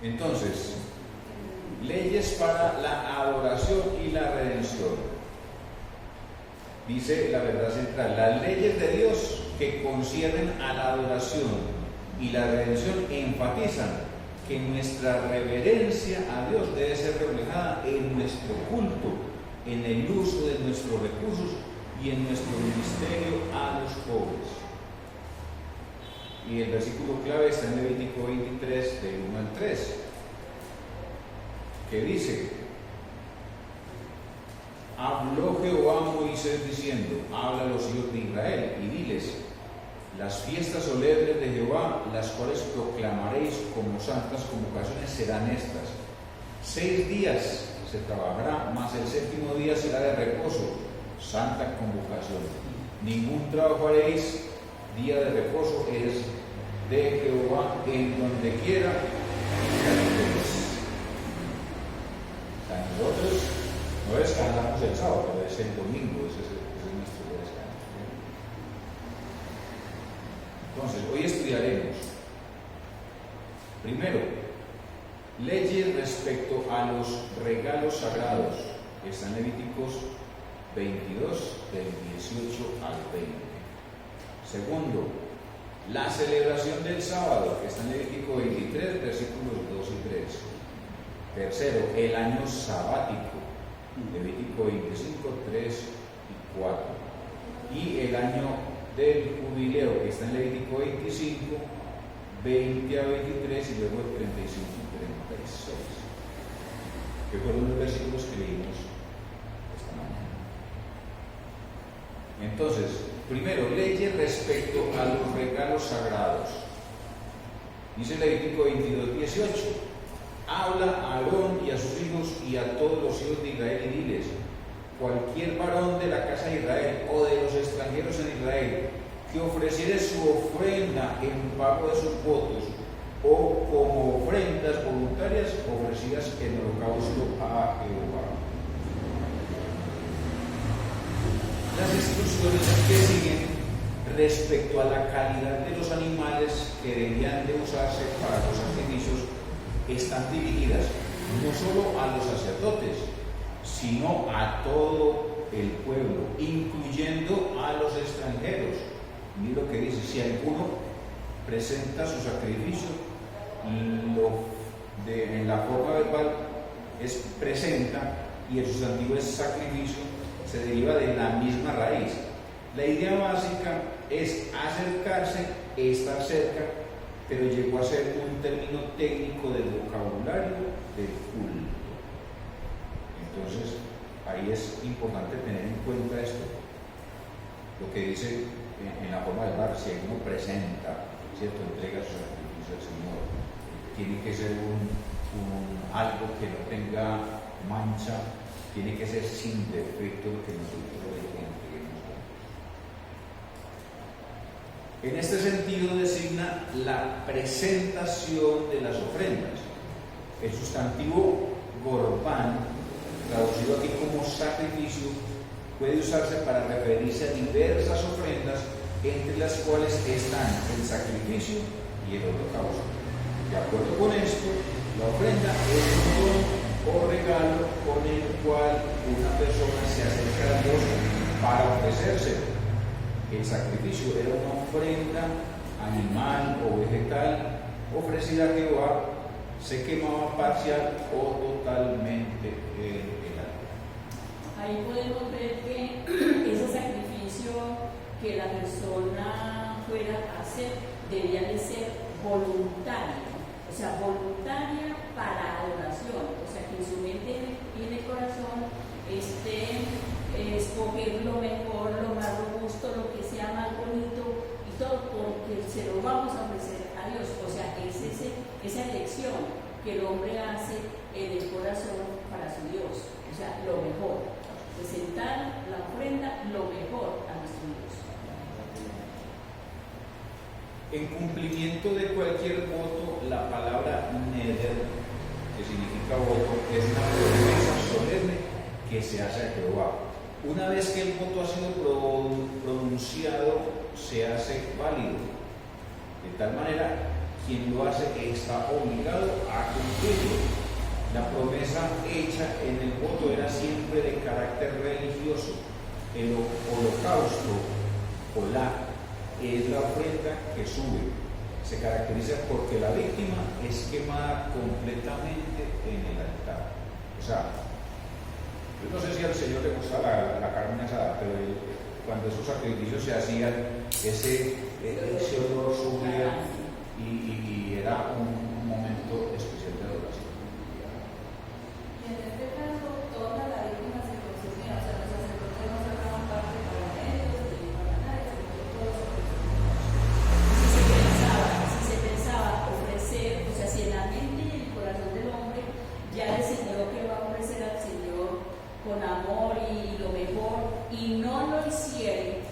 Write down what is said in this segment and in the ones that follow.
Entonces, leyes para la adoración y la redención. Dice la verdad central: las leyes de Dios que conciernen a la adoración y la redención enfatizan que nuestra reverencia a Dios debe ser reflejada en nuestro culto, en el uso de nuestros recursos y en nuestro ministerio a los pobres. Y el versículo clave está en Levítico 23, del 1 al 3, que dice: habló Jehová a Moisés diciendo: habla a los hijos de Israel y diles: las fiestas solemnes de Jehová, las cuales proclamaréis como santas convocaciones, serán estas: 6 días se trabajará, mas el 7º día será de reposo, santa convocación. Ningún trabajo haréis, día de reposo es de Jehová en donde quiera que habitéis. O sea, nosotros no descansamos el sábado, pero es el domingo, ese es nuestro descanso. Entonces, hoy estudiaremos primero leyes respecto a los regalos sagrados, que están en Levíticos 22, del 18 al 20. Segundo, la celebración del sábado, que está en Levítico 23, versículos 2 y 3. Tercero, el año sabático, Levítico 25, 3 y 4. Y el año del jubileo, que está en Levítico 25, 20 a 23 y luego el 35 y 36. Que fueron los versículos que leímos esta mañana. Entonces, primero, leyes respecto a los regalos sagrados. Dice Levítico 22, 18: habla a Aarón y a sus hijos y a todos los hijos de Israel y diles: cualquier varón de la casa de Israel o de los extranjeros en Israel que ofreciere su ofrenda en pago de sus votos o como ofrendas voluntarias ofrecidas en holocausto a Jehová. Las instrucciones que siguen respecto a la calidad de los animales que debían de usarse para los sacrificios están dirigidas no solo a los sacerdotes, sino a todo el pueblo, incluyendo a los extranjeros. Mira lo que dice: si alguno presenta su sacrificio, en la forma verbal es presenta y el sustantivo es sacrificio, se deriva de la misma raíz. La idea básica es acercarse, estar cerca, pero llegó a ser un término técnico del vocabulario del culto. Entonces, ahí es importante tener en cuenta esto, lo que dice en la forma de hablar: si uno presenta, ¿cierto?, entrega su sacrificio al Señor, tiene que ser algo que no tenga mancha, tiene que ser sin defecto lo que nosotros entreguemos. En este sentido designa la presentación de las ofrendas. El sustantivo gorbán, traducido aquí como sacrificio, puede usarse para referirse a diversas ofrendas, entre las cuales están el sacrificio y el holocausto. De acuerdo con esto, la ofrenda es un don o regalo con el cual una persona se acerca a Dios para ofrecerse. El sacrificio era una ofrenda animal o vegetal ofrecida a Jehová, se quemaba parcial o totalmente el altar. Ahí podemos ver que ese sacrificio que la persona fuera a hacer debía de ser voluntario, o sea, voluntaria para adoración, o sea, que en su mente y en el corazón escoger lo mejor, lo más robusto, lo que sea más bonito y todo, porque se lo vamos a ofrecer a Dios. O sea, es esa elección que el hombre hace en el corazón para su Dios, o sea, lo mejor, presentar la ofrenda lo mejor a nuestro Dios. En cumplimiento de cualquier voto, la palabra neder, que significa voto, es una promesa solemne que se hace a Jehová. Una vez que el voto ha sido pronunciado, se hace válido, de tal manera quien lo hace está obligado a cumplirlo. La promesa hecha en el voto era siempre de carácter religioso. El holocausto, olá, es la ofrenda que sube. Se caracteriza porque la víctima es quemada completamente en el altar. O sea, yo no sé si al Señor le gusta la carne asada, pero cuando esos sacrificios se hacían, ese olor subía y era un momento especial de adoración. Y en este caso, toda la víctima se consumía, o sea, los sacerdotes no sacaban parte para ellos y para nadie, sino que todos Si se pensaba ofrecer, o sea, si en la mente y en el corazón del hombre ya decidió que va a ofrecer al Señor con amor y lo mejor, y no lo hicieron,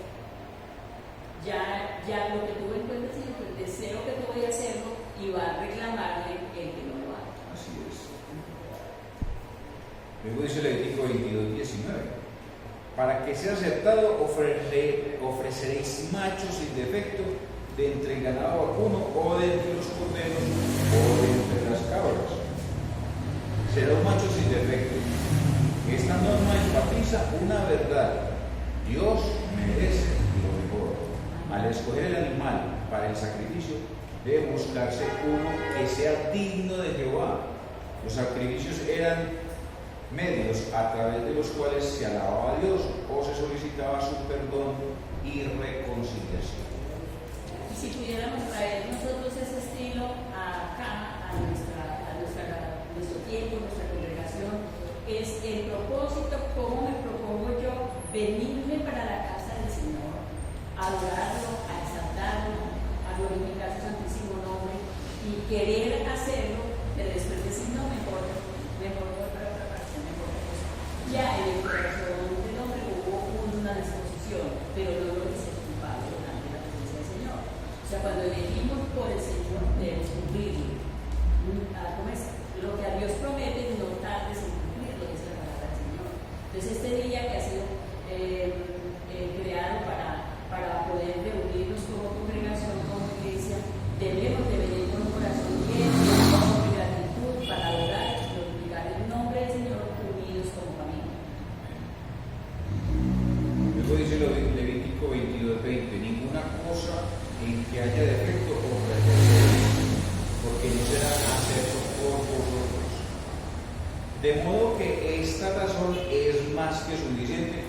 ya lo que tuvo en cuenta, sino que el deseo que tuvo de hacerlo, y va a reclamarle el que no lo haga. Así es. Luego dice Levítico 22:19. Para que sea aceptado, ofreceréis machos sin defecto de entre el ganado vacuno o de entre los corderos o de entre las cabras. Será un macho sin defecto. Esta norma enfatiza una verdad: Dios merece lo mejor. Al escoger el animal para el sacrificio, debe buscarse uno que sea digno de Jehová. Los sacrificios eran medios a través de los cuales se alababa a Dios o se solicitaba su perdón y reconciliación. Y si pudiéramos traer nosotros ese estilo acá, a nuestro tiempo, nuestra congregación, es el propósito: cómo me propongo yo venirme para la casa del Señor, a adorarlo, a exaltarlo, a glorificar su santísimo nombre, y querer hacerlo, pero después decir, no, mejor para otra parte, mejor cosa. Ya en el corazón del hombre hubo una disposición, pero no lo hice culpable delante de la presencia del Señor. O sea, cuando elegimos por el Señor, debemos cumplirlo. ¿Cómo es? Lo que a Dios promete, no tardes en cumplirlo, es la palabra del Señor. Entonces, este día que ha sido creado para poder reunirnos como congregación, como iglesia, debemos de venir con un corazón lleno de gratitud para adorar y glorificar el nombre del Señor, unidos como familia. Luego dice Levítico 22:20. Ninguna cosa en que haya defecto ofreceréis, porque no será acepto por vosotros. De modo que esta razón es más que suficiente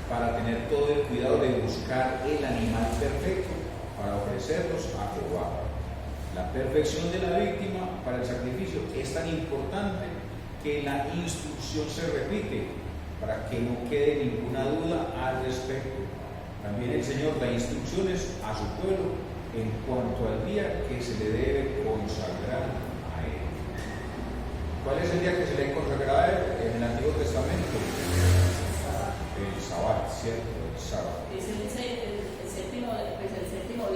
para tener todo el cuidado de buscar el animal perfecto para ofrecerlos a Jehová. La perfección de la víctima para el sacrificio es tan importante que la instrucción se repite para que no quede ninguna duda al respecto. También el Señor da instrucciones a su pueblo en cuanto al día que se le debe consagrar a Él. ¿Cuál es el día que se le consagraba a Él? En el Antiguo Testamento. El Sabbat, ¿cierto? El sábado. Es el séptimo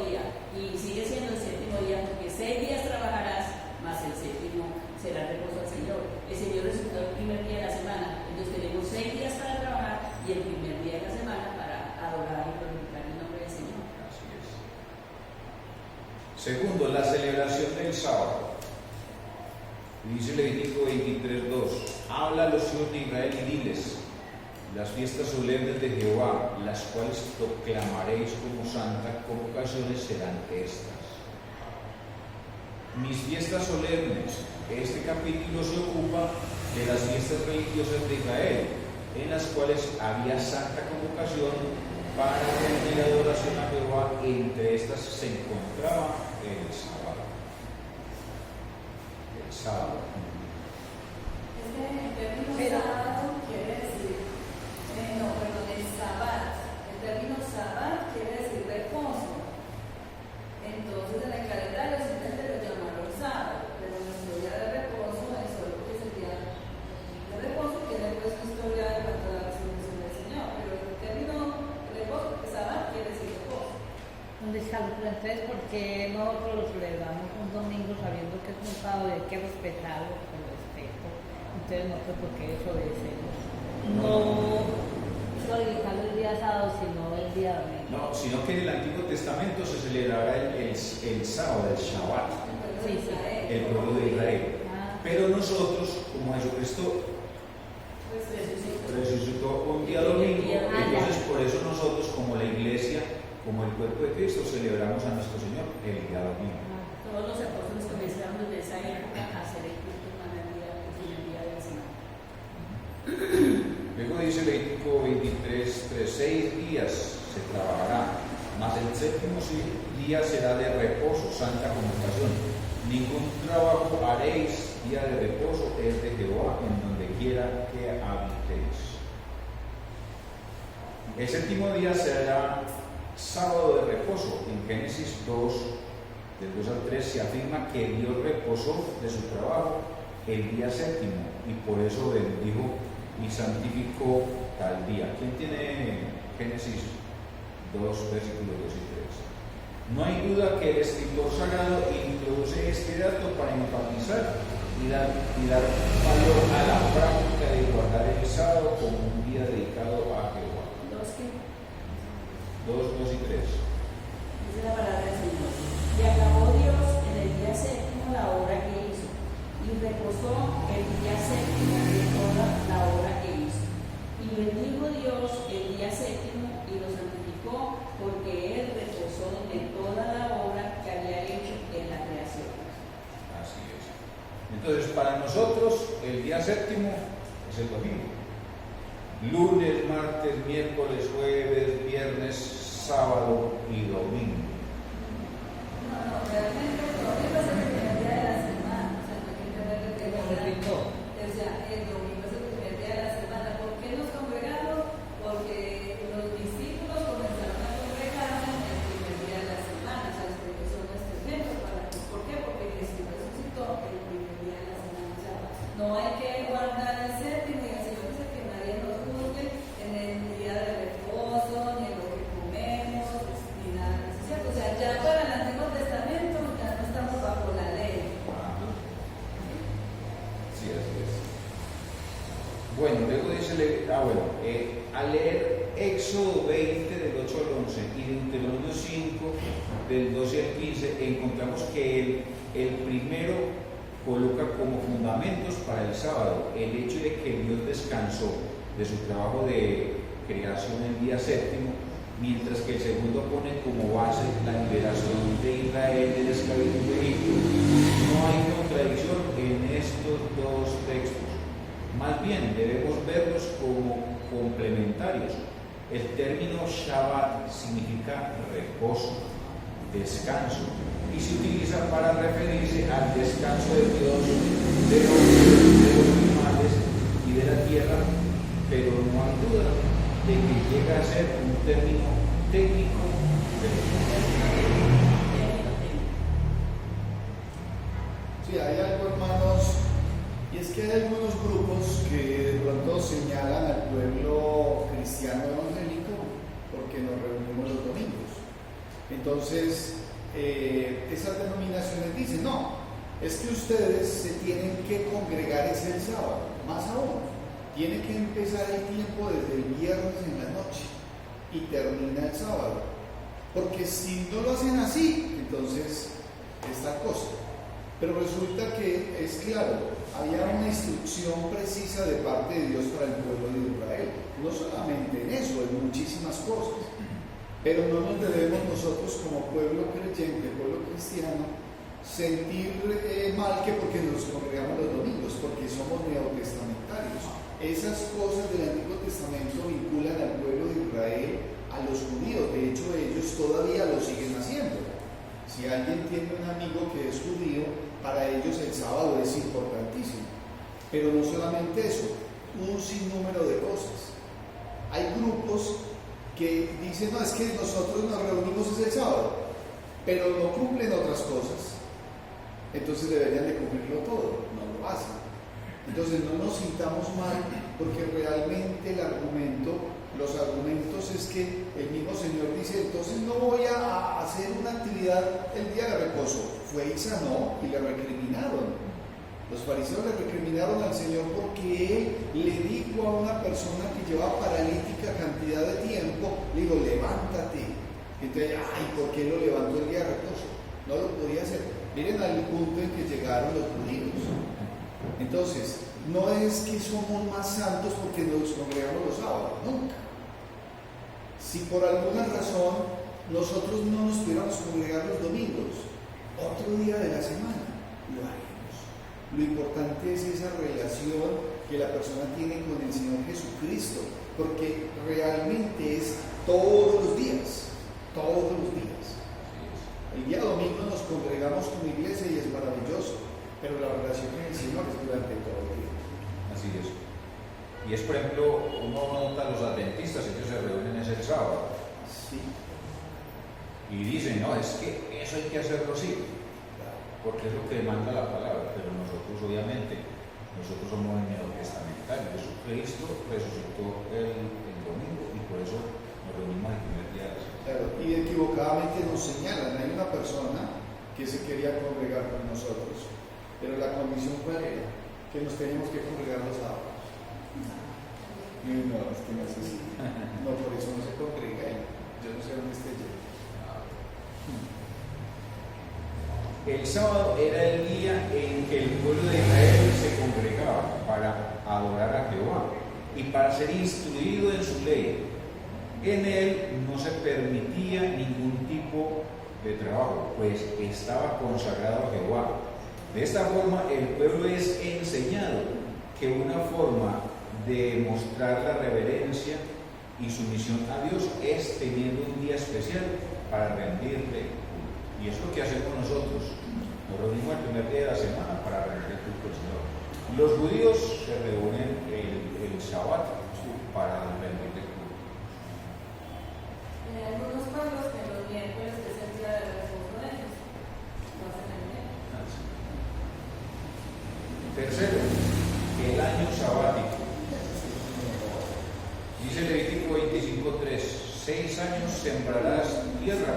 día, y sigue siendo el séptimo día, porque 6 días trabajarás, más el séptimo será reposo al Señor. El Señor resucitó el primer día de la semana, entonces tenemos 6 días para trabajar y el primer día de la semana para adorar y glorificar el nombre del Señor. Así es. Segundo, la celebración del sábado. Dice Levítico 23:2. Habla a los hijos de Israel y diles: las fiestas solemnes de Jehová, las cuales proclamaréis como santas convocaciones, serán estas. Mis fiestas solemnes. Este capítulo se ocupa de las fiestas religiosas de Israel, en las cuales había santa convocación para rendir adoración a Jehová. Entre estas se encontraba el sábado. El sábado. el término sábado quiere decir, el sabbat. El término sabbat quiere decir reposo. Entonces en el calendario simplemente lo llamaron sábado, pero nuestro día de reposo es solo que es el día de reposo, que después una historia de cuanto a la resurrección del Señor. Pero el término reposo, sabbat, quiere decir reposo. Un descanso. Entonces, ¿por qué nosotros lo celebramos un domingo sabiendo que es un sábado y hay que respetarlo con respeto? Entonces, nosotros, ¿por qué desobedecemos? No glorificarlo el día sábado, sino el día domingo. No, sino que en el Antiguo Testamento se celebraba el sábado, el Shabbat, Sí, sí. el pueblo de Israel. Ah, Pero nosotros, como Jesucristo resucitó un día domingo, entonces por eso nosotros, como la iglesia, como el cuerpo de Cristo, celebramos a nuestro Señor el día domingo. Todos los apóstoles comenzaron desde esa época a hacer el culto en el día de la semana. Luego dice Levítico 23, 6 días se trabajará, mas el séptimo día será de reposo, santa convocación. Ningún trabajo haréis, día de reposo es de Jehová, en donde quiera que habitéis. El séptimo día será sábado de reposo. En Génesis 2, del 2 al 3, se afirma que Dios reposó de su trabajo el día séptimo y por eso bendijo y santificó tal día. ¿Quién tiene Génesis 2, versículos 2 y 3? No hay duda que el escritor sagrado introduce este dato para enfatizar y dar valor a la práctica de guardar el sábado como un día dedicado a Jehová. 2, 2 y 3. Dice la palabra del Señor. Y acabó Dios en el día séptimo la obra que hizo, y reposó el día séptimo de toda la obra que hizo. Y bendijo Dios el día séptimo y lo santificó, porque Él reposó de toda la obra que había hecho en la creación. Así es. Entonces, para nosotros, el día séptimo es el domingo. Lunes, martes, miércoles, jueves, viernes, sábado y domingo. No, realmente el domingo es el primer día de la semana. O sea, no hay que entenderlo que Lo repito. o sea, el domingo es el primer día de la semana. ¿Por qué nos congregamos? Porque los discípulos comenzaron a congregarse el primer día de la semana. O sea, ustedes son nuestro ejemplo. ¿Por qué? Porque Jesús resucitó el primer día de la semana. O sea, no hay que guardar el séptimo y el Señor dice que nadie nos juzgue en el día de reposo, ni en lo que comemos, ni nada. ¿Cierto? O sea, ya para el Antiguo Testamento ya no estamos bajo la ley. Sí, así es. Bueno, luego dice, al leer Éxodo 20 del 8 al 11 y Deuteronomio 5 del 12 al 15, encontramos que el primero coloca como fundamentos para el sábado el hecho de que Dios descansó de su trabajo de creación el día séptimo, mientras que el segundo pone como base la liberación de Israel de la esclavitud de Egipto. No hay contradicción en estos dos textos. Más bien debemos verlos como complementarios. El término Shabbat significa reposo, descanso, y se utiliza para referirse al descanso de Dios de los animales y de la tierra, pero no hay duda de que llega a ser un término técnico de Sí, hay algo, hermanos, y es que hay algunos grupos que de pronto señalan al pueblo cristiano evangélico porque nos reunimos los domingos. Entonces, esas denominaciones dicen, no, es que ustedes se tienen que congregar ese el sábado, más aún, tiene que empezar el tiempo desde el viernes en la noche y termina el sábado, porque si no lo hacen así, entonces es tal cosa. Pero resulta que es claro, había una instrucción precisa de parte de Dios para el pueblo de Israel, no solamente en eso, en muchísimas cosas. Pero no nos debemos nosotros como pueblo creyente, pueblo cristiano, sentir mal que porque nos congregamos los domingos, porque somos neotestamentarios. Esas cosas del Antiguo Testamento vinculan al pueblo de Israel a los judíos. De hecho, ellos todavía lo siguen haciendo. Si alguien tiene un amigo que es judío, para ellos el sábado es importantísimo. Pero no solamente eso, un sinnúmero de cosas. Hay grupos que dicen, no, es que nosotros nos reunimos ese sábado, pero no cumplen otras cosas. Entonces deberían de cumplirlo todo, no lo hacen. Entonces no nos sintamos mal, porque realmente los argumentos es que el mismo Señor dice, entonces no voy a hacer una actividad el día de reposo. Fue y sanó y le recriminaron. Los fariseos le recriminaron al Señor porque Él le dijo a una persona que llevaba paralítica cantidad de tiempo, le dijo, levántate. Entonces, ay, ¿por qué lo levantó el día de reposo? No lo podía hacer. Miren al punto en que llegaron los judíos. Entonces, no es que somos más santos porque nos congregamos los sábados, nunca. Si por alguna razón nosotros no nos pudiéramos congregar los domingos, otro día de la semana, lo haremos. Lo importante es esa relación que la persona tiene con el Señor Jesucristo, porque realmente es todos los días, todos los días. El día domingo nos congregamos como iglesia y es maravilloso, pero la relación con el Señor es durante todo el día. Así es. Y es, por ejemplo, uno nota a los adventistas, ellos se reúnen el sábado. Sí. Y dicen, no, es que eso hay que hacerlo así, porque es lo que demanda la palabra, pero nosotros obviamente, nosotros somos neotestamentarios. Jesucristo resucitó el domingo y por eso nos reunimos el primer día de la semana. Claro, y equivocadamente nos señalan, hay una persona que se quería congregar con nosotros, pero la condición cuál era, que nos teníamos que congregar los sábados. Y no, es que no es así. No, por eso no se congrega él. Yo no sé dónde esté yo. El sábado era el día en que el pueblo de Israel se congregaba para adorar a Jehová y para ser instruido en su ley. En él no se permitía ningún tipo de trabajo, pues estaba consagrado a Jehová. De esta forma, el pueblo es enseñado que una forma de mostrar la reverencia y sumisión a Dios es teniendo un día especial para rendirle culto. Y es lo que hacemos nosotros. Nos reunimos el primer día de la semana para rendirle culto al Señor. Los judíos se reúnen el Shabbat para rendirle culto. Hay algunos pueblos que los miércoles, que es el día de reposo de ellos, lo hacen el miércoles. Tercero, el año sabático. Dice Levítico 25:3, 6 años sembrarás tu tierra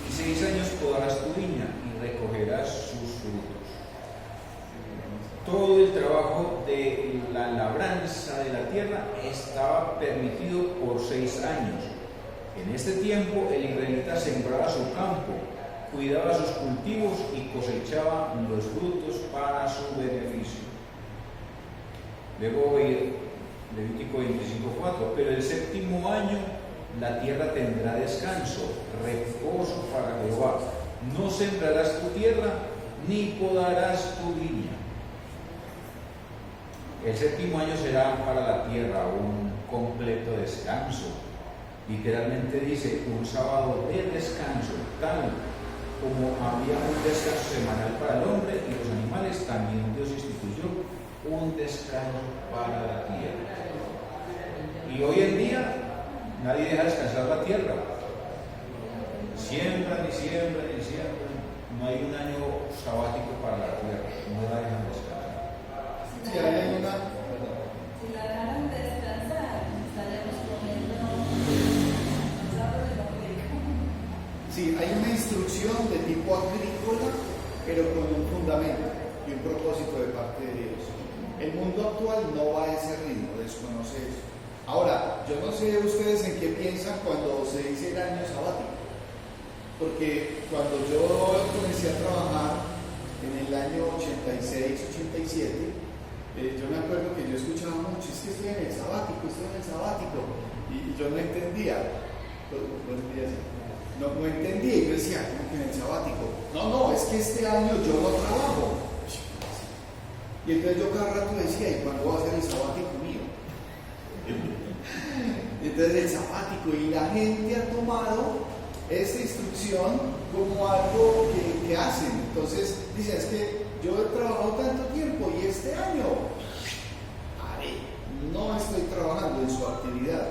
y 6 años podarás tu viña y recogerás sus frutos. Todo el trabajo de la labranza de la tierra estaba permitido por 6 años. En este tiempo el israelita sembraba su campo, cuidaba sus cultivos y cosechaba los frutos para su beneficio. Luego Levítico 25:4, pero el séptimo año la tierra tendrá descanso, reposo para Jehová. No sembrarás tu tierra, ni podarás tu viña. El séptimo año será para la tierra un completo descanso. Literalmente dice un sábado de descanso, tal como había un descanso semanal para el hombre y los animales, también Dios instituyó un descanso para la tierra. Y hoy en día nadie deja descansar la tierra. Siembran y siembran y siembran. No hay un año sabático para la tierra. No la dejan descansar. Sí, hay una. Si la dejaran descansar, estaremos comiendo sábado de la América. Sí, hay una instrucción de tipo agrícola, pero con un fundamento y un propósito de parte de Dios. El mundo actual no va a ese ritmo, desconoce eso. Ahora, yo no sé ustedes en qué piensan cuando se dice el año sabático, porque cuando yo comencé a trabajar en el año 86-87, yo me acuerdo que yo escuchaba mucho, es que estoy en el sabático, y yo no entendía. Buenos días. No entendía, y yo decía, ¿cómo que en el sabático? No, es que este año yo no trabajo. Y entonces yo cada rato decía, ¿y cuándo va a ser el sabático mío? Y entonces el sabático, y la gente ha tomado esta instrucción como algo que hacen. Entonces dicen, es que yo he trabajado tanto tiempo y este año no estoy trabajando en su actividad.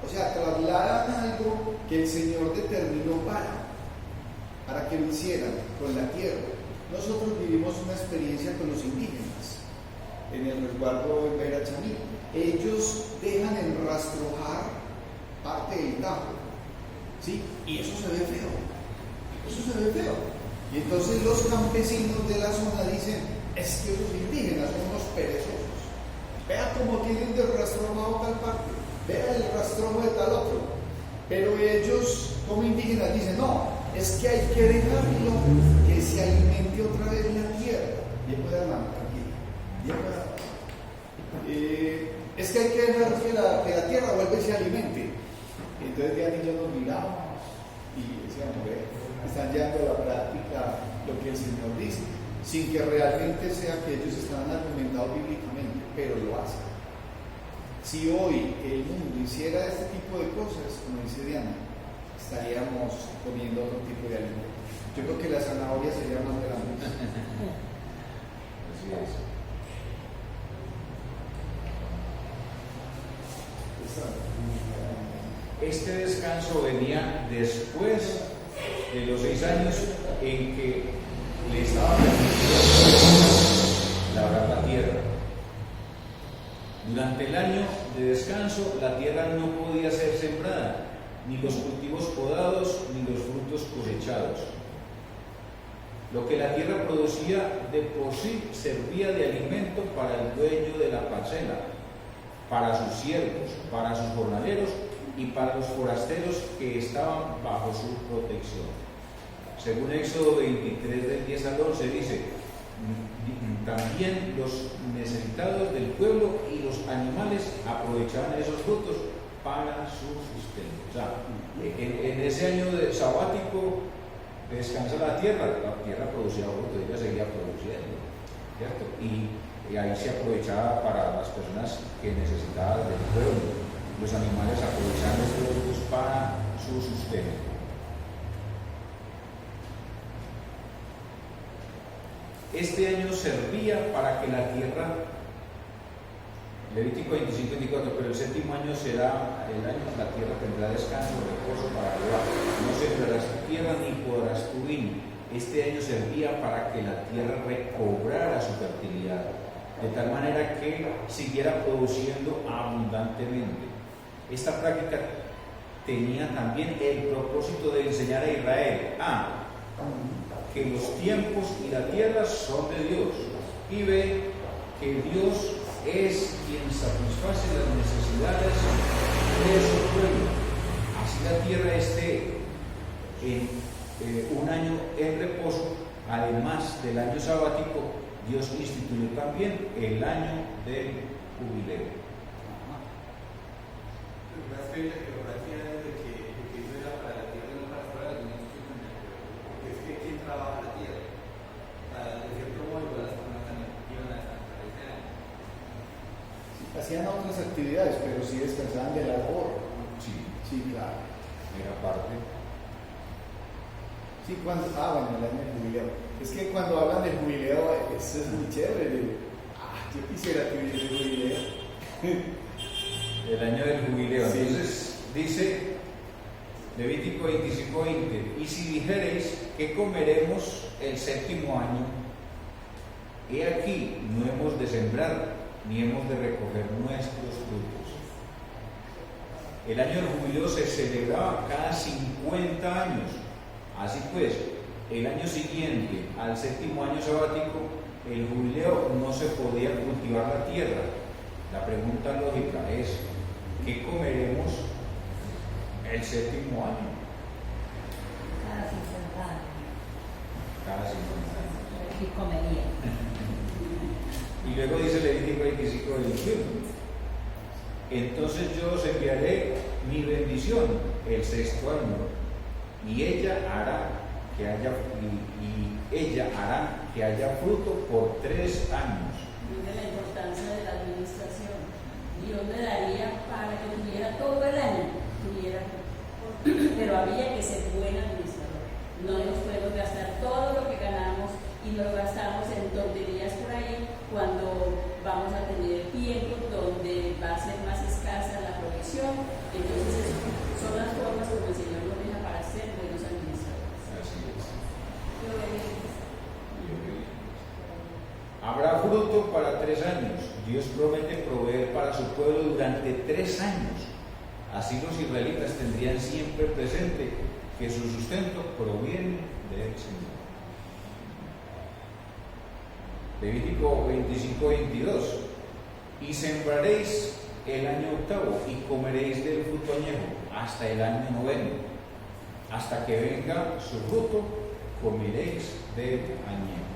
O sea, trasladan algo que el Señor determinó para que lo hicieran con la tierra. Nosotros vivimos una experiencia con los indígenas en el resguardo de Verachamí. Ellos dejan enrastrojar parte del Tajo, ¿sí? Y eso se ve feo. Y entonces los campesinos de la zona dicen, es que los indígenas son unos perezosos. Vea cómo tienen de rastrojado tal parte, vea el rastrojo de tal otro. Pero ellos, como indígenas, dicen, no, es que hay que dejarlo que se alimente otra vez la tierra. Bien, pues hermano, tranquilo. Bien, es que hay que dejar que la tierra vuelva y se alimente. Entonces Diana y yo nos miramos y decíamos, están llevando a la práctica lo que el Señor dice, sin que realmente sea que ellos están argumentados bíblicamente, pero lo hacen. Si hoy el mundo hiciera este tipo de cosas, como dice Diana, estaríamos comiendo otro tipo de alimento. Yo creo que la zanahoria sería más grande. Así es. Este descanso venía después de los 6 años en que le estaba permitido labrar la tierra. Durante el año de descanso, la tierra no podía ser sembrada, ni los cultivos podados, ni los frutos cosechados. Lo que la tierra producía de por sí servía de alimento para el dueño de la parcela, para sus siervos, para sus jornaleros y para los forasteros que estaban bajo su protección. Según Éxodo 23 del 10 al 11 dice, también los necesitados del pueblo y los animales aprovechaban esos frutos para su sustento. O sea, en ese año de sabático descansa la tierra producía fruto, ella seguía produciendo, ¿cierto? Y ahí se aprovechaba para las personas que necesitaban del pueblo. Los animales aprovechaban estos frutos para su sustento. Este año servía para que la tierra, Levítico 25-24, pero el séptimo año será el año que la tierra tendrá descanso, reposo para Jehová. No sembrarás tu tierra ni podarás tu viña. Este año servía para que la tierra recobrara su fertilidad, de tal manera que siguiera produciendo abundantemente. Esta práctica tenía también el propósito de enseñar a Israel que los tiempos y la tierra son de Dios, y ve que Dios es quien satisface las necesidades de su pueblo. Así la tierra esté en un año en reposo, además del año sabático, Dios instituyó también el año del jubileo. Más que la geografía de que eso era para la tierra y no para fuera de la Unión, porque es que ¿quién trabaja la tierra? De cierto modo, igual las personas también iban a descansar ese año. Hacían otras actividades, pero sí descansaban de la labor. Sí, Claro. era parte. Sí, cuando el año del jubileo. Es que cuando hablan del jubileo, eso es muy chévere. Yo quisiera que hubiera el jubileo. El año del jubileo. Sí. Entonces dice Levítico 25:20, y si dijereis que comeremos el séptimo año, he aquí, no hemos de sembrar, ni hemos de recoger nuestros frutos. El año del jubileo se celebraba cada 50 años. Así pues, el año siguiente al séptimo año sabático, el jubileo no se podía cultivar la tierra. La pregunta lógica es, ¿qué comeremos el séptimo año? Cada 50 años. Cada 50 años. Y comería. Y luego dice Levítico 25:21. Entonces yo os enviaré mi bendición el sexto año, y ella hará que haya fruto por 3 años. Dice la importancia de la administración. Dios le daría para que tuviera todo el año, pero había que ser buen administrador. No nos podemos gastar todo lo que ganamos y nos gastamos en tonterías por ahí cuando vamos a tener tiempos donde va a ser más escasa la provisión. Entonces son las formas como el Señor nos deja para ser buenos administradores. Así es. Qué obedientes. Habrá fruto para 3 años. Dios promete proveer para su pueblo durante 3 años. Así los israelitas tendrían siempre presente que su sustento proviene del Señor. Levítico 25-22. Y sembraréis el año octavo y comeréis del fruto añejo hasta el año noveno. Hasta que venga su fruto, comeréis del añejo.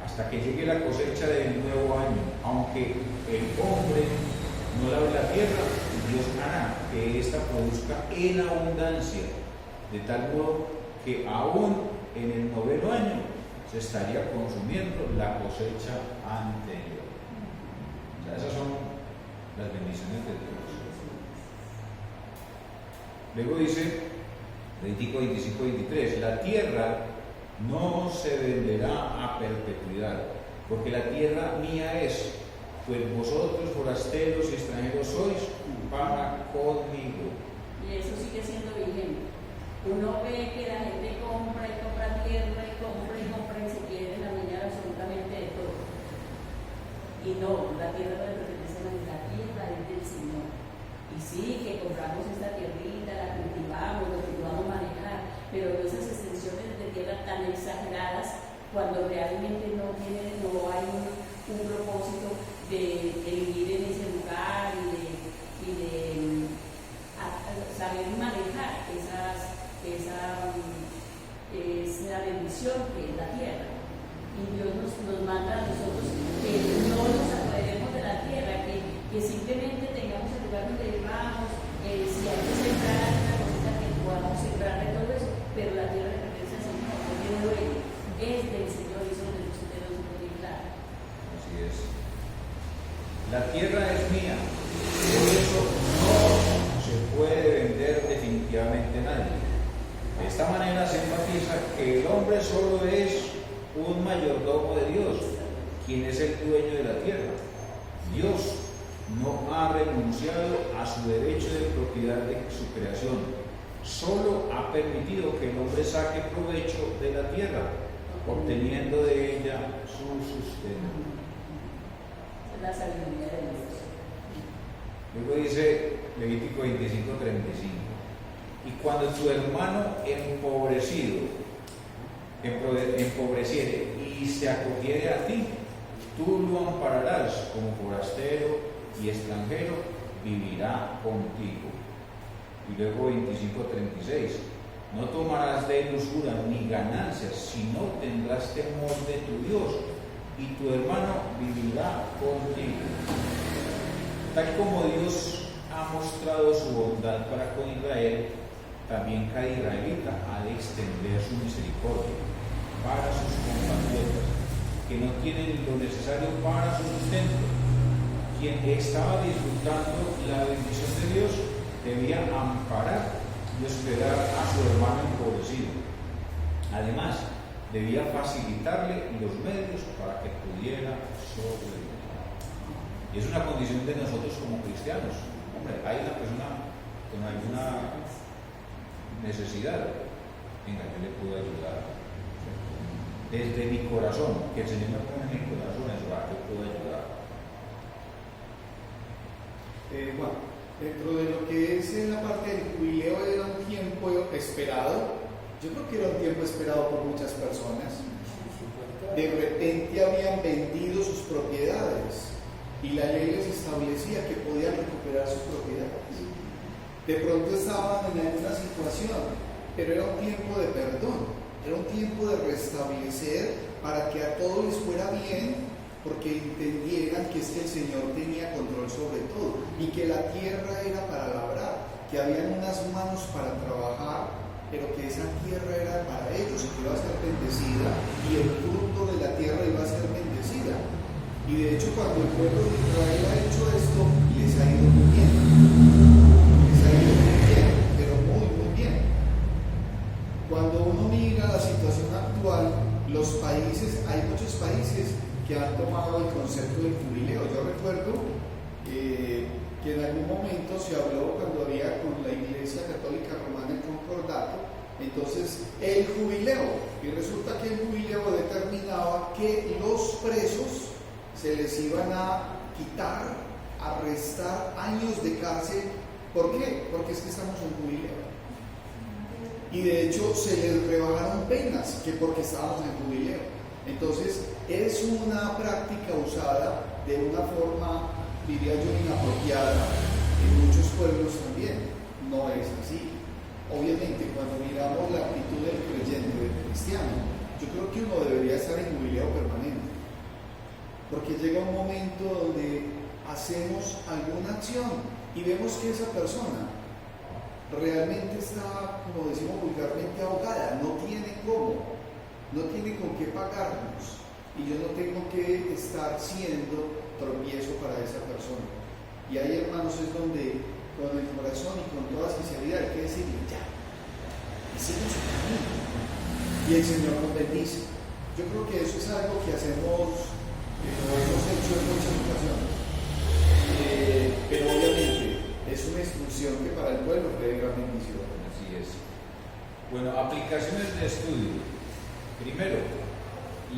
Hasta que llegue la cosecha del nuevo año. Aunque el hombre no labre la tierra, Dios hará que ésta produzca en abundancia, de tal modo que aún en el noveno año se estaría consumiendo la cosecha anterior. O sea, esas son las bendiciones de Dios. Luego dice, Levítico 25-23, la tierra no se venderá a perpetuidad, porque la tierra mía es, pues vosotros forasteros y extranjeros sois para conmigo. Y eso sigue siendo vigente. Uno ve que la gente compra y compra tierra y compra y se quiere adueñar absolutamente de todo. Y no, la tierra no le pertenece a nadie, la tierra es del Señor. Y sí, que compramos esta tierrita, la cultivamos, lo cultivamos manejar, pero esas extensiones de tierra tan exageradas, cuando realmente no hay un propósito de vivir en ese lugar y de saber manejar esa bendición que es la tierra. Y Dios nos manda a nosotros que no nos apoderemos de la tierra, que simplemente tengamos el lugar donde vivamos, si hay que sembrar una cosita que podamos sembrar de todo eso, pero la tierra pertenece al Señor, porque es dueño, es del Señor, y eso es muy claro. Así es. La tierra es mía, por eso no se puede vender definitivamente a nadie. De esta manera se enfatiza que el hombre solo es un mayordomo de Dios, quien es el dueño de la tierra. Dios no ha renunciado a su derecho de propiedad de su creación, solo ha permitido que el hombre saque provecho de la tierra, obteniendo de ella su sustento. La sabiduría de Dios. Luego dice Levítico 25-35. Y cuando tu hermano empobreciere y se acogiere a ti, tú lo ampararás como forastero y extranjero, vivirá contigo. Y luego 25-36. No tomarás de él usura ni ganancias, sino tendrás temor de tu Dios, y tu hermano vivirá contigo. Tal como Dios ha mostrado su bondad para con Israel, también cada israelita ha de extender su misericordia para sus compatriotas que no tienen lo necesario para su sustento. Quien estaba disfrutando la bendición de Dios debía amparar y hospedar a su hermano empobrecido. Además, debía facilitarle los medios para que pudiera sobrevivir. Y es una condición de nosotros como cristianos. Hombre, hay una persona con alguna necesidad, venga, yo le puedo ayudar. Desde mi corazón, que el Señor me pone en mi corazón, eso va, yo puedo ayudar. Bueno, dentro de lo que es la parte del jubileo, era un tiempo esperado. Yo creo que era un tiempo esperado por muchas personas. De repente habían vendido sus propiedades y la ley les establecía que podían recuperar sus propiedades. De pronto estaban en una situación, pero era un tiempo de perdón, era un tiempo de restablecer para que a todos les fuera bien, porque entendieran que es que el Señor tenía control sobre todo y que la tierra era para labrar, que habían unas manos para trabajar, pero que esa tierra era para ellos y que iba a ser bendecida y el fruto de la tierra iba a ser bendecida. Y de hecho, cuando el pueblo de Israel ha hecho esto, les ha ido muy bien. Les ha ido muy bien, pero muy, muy bien. Cuando uno mira la situación actual, los países, hay muchos países que han tomado el concepto del jubileo. Yo recuerdo que en algún momento se habló cuando había con la Iglesia Católica Romana el concordato, entonces el jubileo, y resulta que el jubileo determinaba que los presos se les iban a quitar, a restar años de cárcel. ¿Por qué? Porque es que estamos en jubileo. Y de hecho se les rebajaron penas, que porque estábamos en jubileo. Entonces, es una práctica usada de una forma, diría yo, inapropiada en muchos pueblos también. No es así. Obviamente, cuando miramos la actitud del creyente, del cristiano, yo creo que uno debería estar en jubileo permanente. Porque llega un momento donde hacemos alguna acción y vemos que esa persona realmente está, como decimos vulgarmente, ahogada, no tiene cómo, no tiene con qué pagarnos, y yo no tengo que estar siendo tropiezo para esa persona. Y ahí, hermanos, es donde con el corazón y con toda sinceridad hay que decirle ya, hicimos su camino y el Señor nos bendice. Yo creo que eso es algo que hacemos, lo hemos hecho en muchas ocasiones, pero obviamente es una instrucción que para el pueblo fue de gran bendición. Así es. Bueno, aplicaciones de estudio. Primero,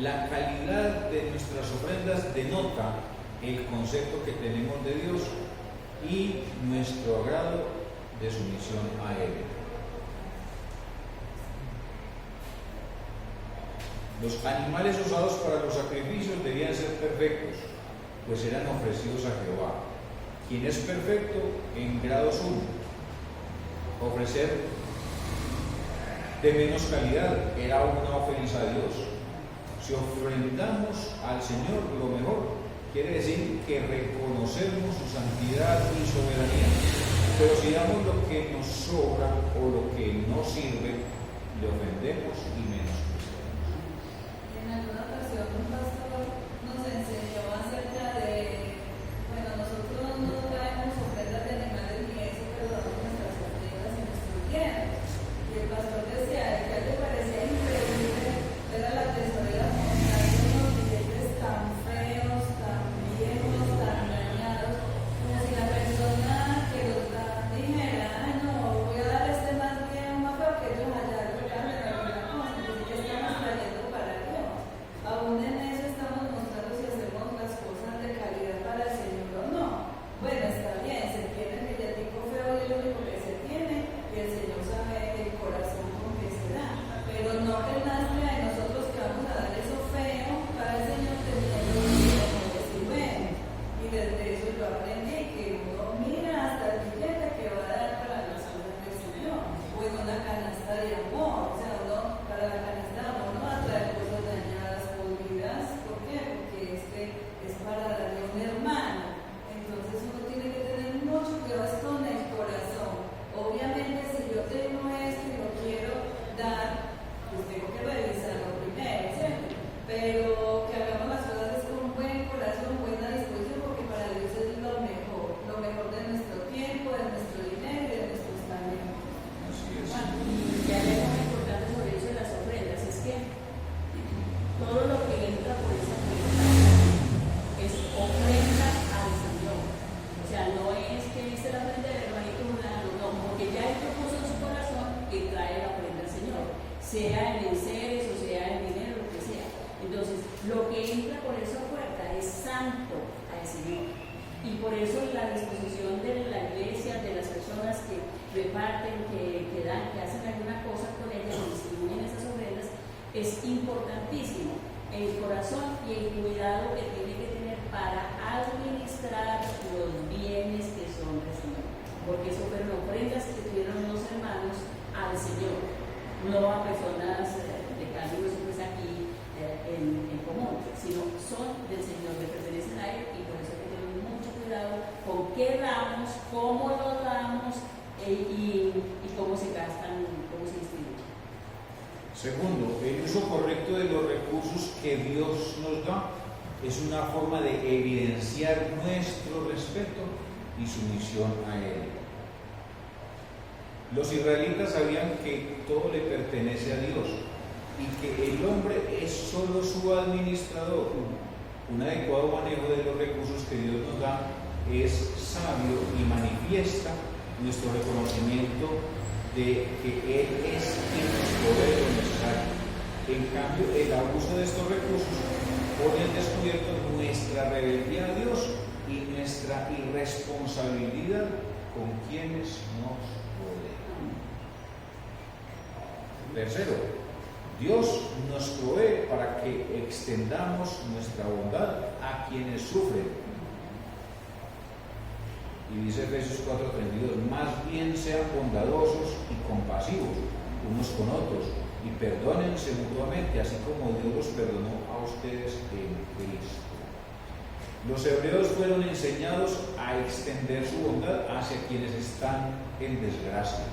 la calidad de nuestras ofrendas denota el concepto que tenemos de Dios y nuestro grado de sumisión a Él. Los animales usados para los sacrificios debían ser perfectos, pues eran ofrecidos a Jehová, quien es perfecto en grado sumo. Ofrecer de menos calidad era una ofensa a Dios. Si ofrendamos al Señor lo mejor, quiere decir que reconocemos su santidad y soberanía. Pero si damos lo que nos sobra o lo que no sirve, le ofendemos y menospreciamos. En alguna ocasión un pastor nos enseñó acerca de, bueno, nosotros no traemos ofrendas de animales ni eso, pero damos nuestras ofrendas y nuestros bienes. Y el pastor decía que a él le parecía increíble ver a la tesorera mostrando unos billetes tan feos, tan viejos, tan dañados, como si la persona que los da dijera, ay no, voy a dar este más bien, más feo que ellos allá, lo cambian de alguna cosa, entonces ¿qué estamos trayendo para Dios? Aún en eso estamos mostrando si hacemos las cosas de calidad para el Señor o no. Bueno, está bien, se tiene el billetico feo y es lo único que se tiene, y el Señor sabe el corazón con que se da, pero no que nazca de nosotros que vamos a dar eso feo para el Señor teniendo como decir, bueno, y desde eso yo aprendí que uno mira hasta el billete que va a dar para las obras del Señor, o en una canasta de amor, o sea, uno para la canasta de amor no va a traer cosas dañadas, podridas. ¿Por qué? Porque es para darle a un hermano. Entonces uno tiene que tener mucho cuidado con el corazón. Obviamente si yo tengo esto y lo quiero dar, pues tengo que revisarlo primero, ¿cierto? Pero que hagamos las cosas con buen corazón, buena disposición, porque para Dios es lo mejor de nuestro tiempo, de nuestro dinero y de nuestros talentos. Así es. Y algo muy importante sobre eso de las ofrendas es que todo lo que entra por esa puerta es ofrenda al Señor. O sea, no es que esta es la ofrenda del hermanito fulano, no, porque ya Él propuso en su corazón que trae la ofrenda al Señor, sea en enseres o sea en dinero, lo que sea. Entonces, lo que entra por esa puerta es santo al Señor. Y por eso la disposición de la iglesia, de las personas que reparten, que dan, que hacen alguna cosa con ellas, que distribuyen esas ofrendas, es importantísimo. El corazón y el cuidado que tiene que tener para administrar los bienes que son del Señor. Porque eso fueron ofrendas que tuvieron los hermanos al Señor, no a personas de carne y hueso, pues aquí en común, sino son del Señor, le pertenecen a Él, y por eso hay que tener mucho cuidado con qué damos, cómo lo damos y cómo se gastan, cómo se distribuyen. Segundo, el uso correcto de los recursos que Dios nos da es una forma de evidenciar nuestro respeto y sumisión a Él. Los israelitas sabían que todo le pertenece a Dios y que el hombre es solo su administrador. Un adecuado manejo de los recursos que Dios nos da es sabio y manifiesta nuestro reconocimiento de que Él es quien nos provee lo necesario. En cambio, el abuso de estos recursos pone al descubierto nuestra rebeldía a Dios y nuestra irresponsabilidad con quienes nos rodean. Tercero, Dios nos provee para que extendamos nuestra bondad a quienes sufren. Y dice Efesios 4:32, más bien sean bondadosos y compasivos unos con otros y perdónense mutuamente, así como Dios los perdonó a ustedes en Cristo. Los hebreos fueron enseñados a extender su bondad hacia quienes están en desgracia.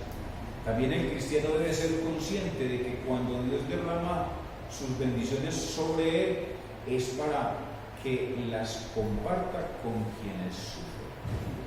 También el cristiano debe ser consciente de que cuando Dios derrama sus bendiciones sobre él, es para que las comparta con quienes sufren.